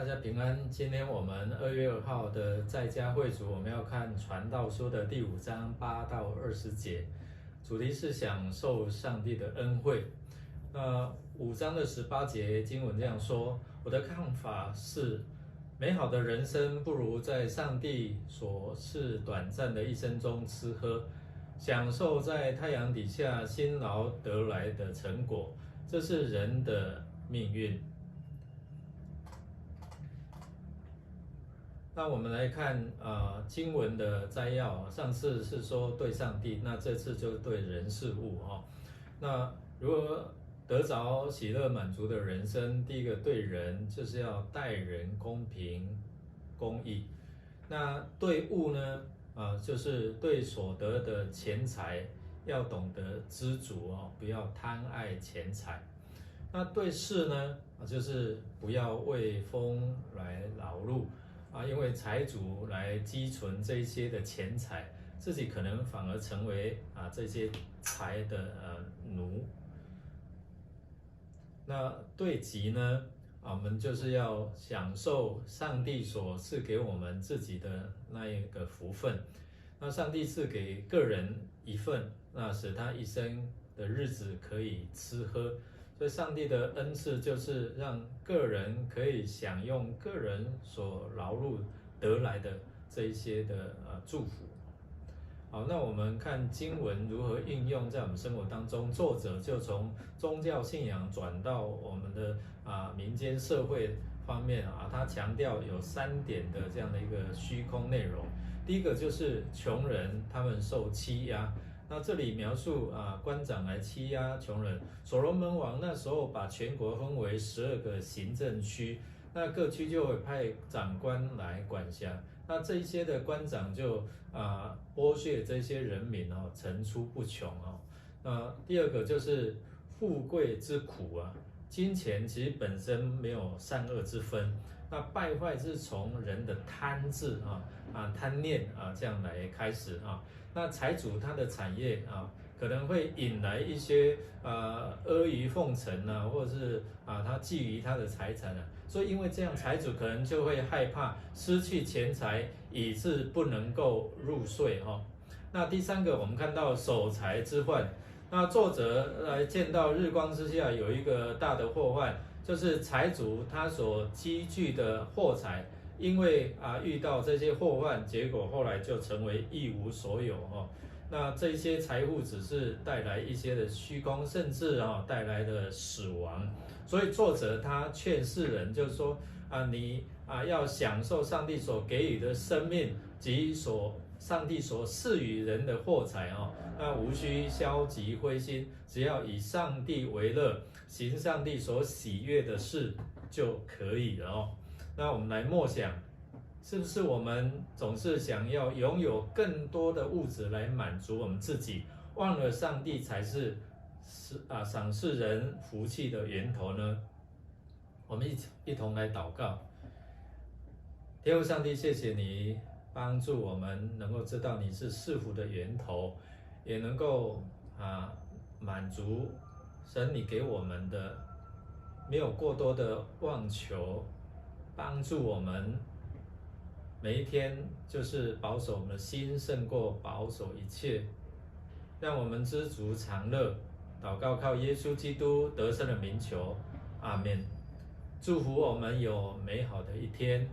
大家平安。今天我们2月2号的在家会主，我们要看传道书的第5章8到20节，主题是享受上帝的恩惠。那5章的18节经文这样说：我的看法是，美好的人生不如在上帝所赐短暂的一生中吃喝，享受在太阳底下辛劳得来的成果，这是人的命运。那我们来看经文的摘要，上次是说对上帝，那这次就对人事物那如何得着喜乐满足的人生？第一个对人就是要待人公平公义。那对物呢就是对所得的钱财要懂得知足不要贪爱钱财。那对事呢就是不要为风来劳碌因为财主来积存这些的钱财，自己可能反而成为这些财的奴。那对己呢我们就是要享受上帝所赐给我们自己的那一个福分。那上帝赐给个人一份，那使他一生的日子可以吃喝。所以上帝的恩赐就是让个人可以享用个人所劳碌得来的这一些的祝福。好，那我们看经文如何应用在我们生活当中。作者就从宗教信仰转到我们的民间社会方面他强调有3点的这样的一个虚空内容。第一个就是穷人他们受欺压。那这里描述官长来欺压穷人。所罗门王那时候把全国分为12个行政区，那各区就会派长官来管辖。那这一些的官长就剥削这些人民层出不穷那第二个就是富贵之苦金钱其实本身没有善恶之分，那败坏是从人的贪字贪念这样来开始那财主他的产业可能会引来一些阿谀奉承或者是他觊觎他的财产所以因为这样，财主可能就会害怕失去钱财，以致不能够入税那第3个，我们看到守财之患。那作者来见到日光之下有一个大的祸患，就是财主他所积聚的货财，因为遇到这些祸患，结果后来就成为一无所有那这些财富只是带来一些的虚空，甚至带来的死亡。所以作者他劝世人，就是说你要享受上帝所给予的生命及上帝所赐予人的货财那无需消极灰心，只要以上帝为乐，行上帝所喜悦的事就可以了那我们来默想，是不是我们总是想要拥有更多的物质来满足我们自己，忘了上帝才是赏赐人福气的源头呢？我们一同来祷告。天父上帝，谢谢你帮助我们能够知道你是赐福的源头，也能够满足神你给我们的，没有过多的妄求，帮助我们每一天就是保守我们的心胜过保守一切，让我们知足常乐。祷告靠耶稣基督得胜的名求，阿们。祝福我们有美好的一天。